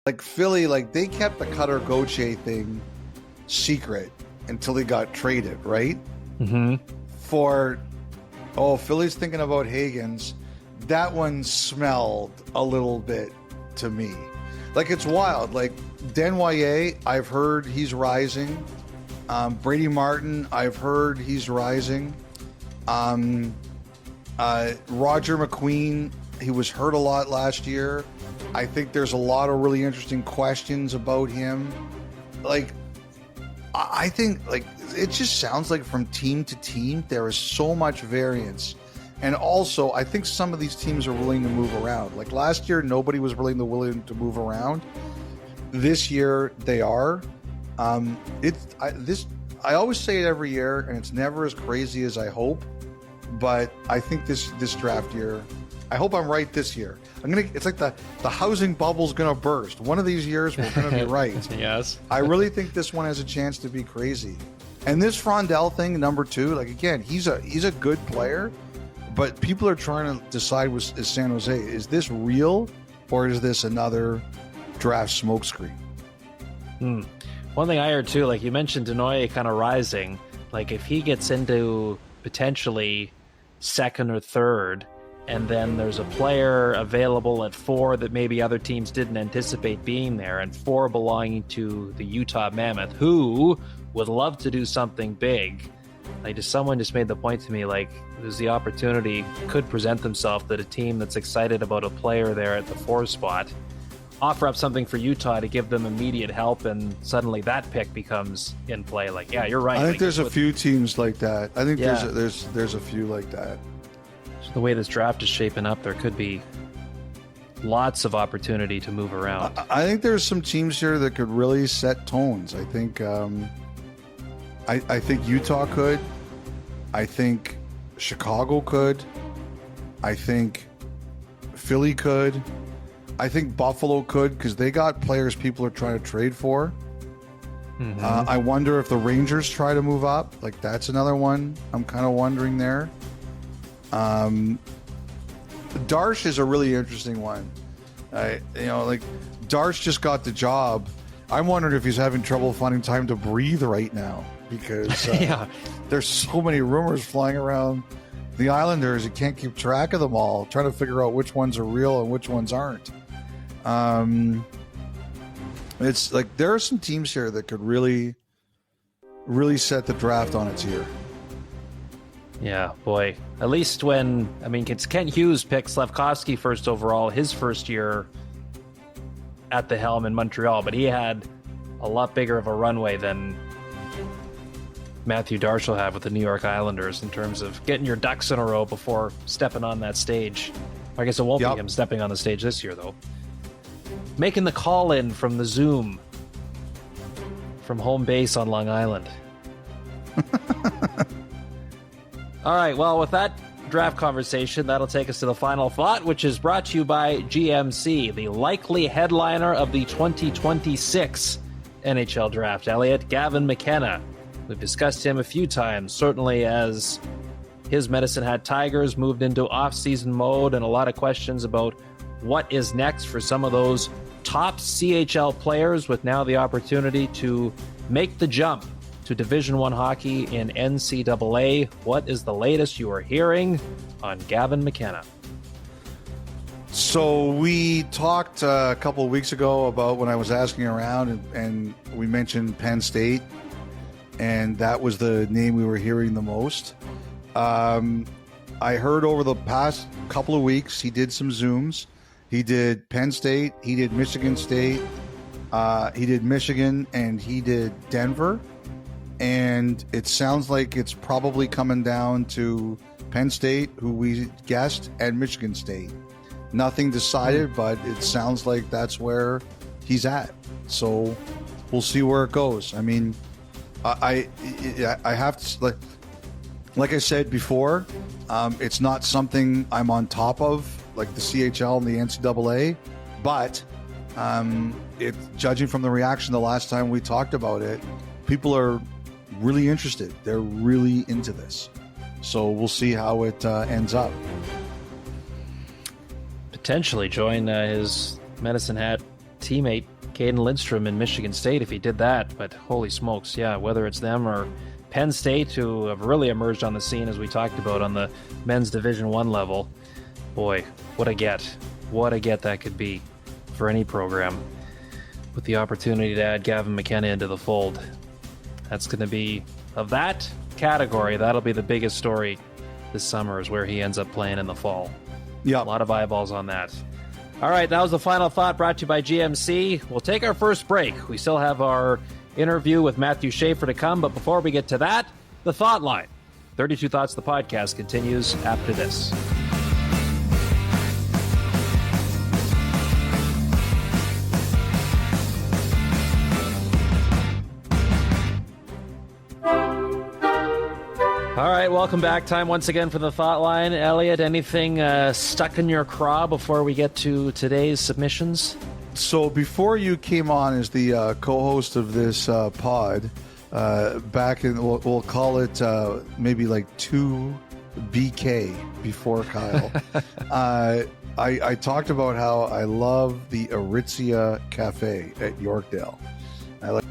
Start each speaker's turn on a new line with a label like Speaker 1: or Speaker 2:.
Speaker 1: like Philly, like they kept the Cutter Gauthier thing secret until he got traded, right?
Speaker 2: Mm-hmm.
Speaker 1: Philly's thinking about Higgins. That one smelled a little bit to me. Like, it's wild. Like, Denwyer, I've heard he's rising. Brady Martin, I've heard he's rising. Roger McQueen, he was hurt a lot last year. I think there's a lot of really interesting questions about him. Like, I think, like, it just sounds like from team to team, there is so much variance. And also, I think some of these teams are willing to move around. Like last year, nobody was willing to move around. This year, they are. I always say it every year, and it's never as crazy as I hope. But I think this draft year, I hope I'm right this year. It's like the housing bubble's gonna burst. One of these years, we're gonna be right.
Speaker 2: Yes.
Speaker 1: I really think this one has a chance to be crazy. And this Frondell thing, number 2, like again, he's a good player. But people are trying to decide with San Jose, is this real or is this another draft smokescreen?
Speaker 2: One thing I heard too, like you mentioned Denoye kind of rising, like if he gets into potentially second or third, and then there's a player available at 4 that maybe other teams didn't anticipate being there, and 4 belonging to the Utah Mammoth, who would love to do something big. Like, someone just made the point to me, like, there's the opportunity could present themselves that a team that's excited about a player there at the 4 spot offer up something for Utah to give them immediate help, and suddenly that pick becomes in play. Like, yeah, you're right.
Speaker 1: I think
Speaker 2: like,
Speaker 1: there's a few teams like that. I think
Speaker 2: Yeah.
Speaker 1: there's a few like that.
Speaker 2: The way this draft is shaping up, there could be lots of opportunity to move around.
Speaker 1: I think there's some teams here that could really set tones. I think I think Utah could. I think Chicago could. I think Philly could. I think Buffalo could, because they got players people are trying to trade for. I wonder if the Rangers try to move up. Like, that's another one I'm kind of wondering there. Darsh is a really interesting one. Like Darsh just got the job. I'm wondering if he's having trouble finding time to breathe right now, because there's so many rumors flying around the Islanders. You can't keep track of them all, trying to figure out which ones are real and which ones aren't. It's like there are some teams here that could really set the draft on its ear.
Speaker 2: Yeah, boy. At least it's Kent Hughes picked Slafkovsky first overall his first year at the helm in Montreal, but he had a lot bigger of a runway than Matthew Darsh will have with the New York Islanders in terms of getting your ducks in a row before stepping on that stage. I guess it won't be him stepping on the stage this year, though. Making the call in from the Zoom from home base on Long Island. All right, well, with that draft conversation, that'll take us to the final thought, which is brought to you by GMC, the likely headliner of the 2026 NHL draft. Elliotte, Gavin McKenna. We've discussed him a few times, certainly as his Medicine Hat Tigers moved into off-season mode, and a lot of questions about what is next for some of those top CHL players, with now the opportunity to make the jump to Division I hockey in NCAA. What is the latest you are hearing on Gavin McKenna?
Speaker 1: So we talked a couple of weeks ago about when I was asking around, and we mentioned Penn State, and that was the name we were hearing the most. I heard over the past couple of weeks he did some Zooms. He did Penn State, he did Michigan State, he did Michigan, and he did Denver. And it sounds like it's probably coming down to Penn State, who we guessed, and Michigan State. Nothing decided, but it sounds like that's where he's at. So we'll see where it goes. I mean, I have to, like I said before, it's not something I'm on top of, like the CHL and the NCAA, but judging from the reaction the last time we talked about it, people are really interested. They're really into this. So we'll see how it ends up.
Speaker 2: Potentially join his Medicine Hat teammate Caden Lindstrom in Michigan State if he did that. But holy smokes, yeah, whether it's them or Penn State, who have really emerged on the scene, as we talked about, on the men's Division I level, boy, what a get that could be for any program with the opportunity to add Gavin McKenna into the fold. That's going to be, of that category, that'll be the biggest story this summer, is where he ends up playing in the fall.
Speaker 1: Yeah.
Speaker 2: A lot of eyeballs on that. All right, that was the final thought, brought to you by GMC. We'll take our first break. We still have our interview with Matthew Schaefer to come, but before we get to that, the Thought Line. 32 Thoughts, the podcast, continues after this. All right, welcome back. Time once again for the Thought Line. Elliotte, anything stuck in your craw before we get to today's submissions?
Speaker 1: So before you came on as the co-host of this pod, back in, we'll call it maybe like 2 BK before Kyle, I talked about how I love the Aritzia Cafe at Yorkdale. I like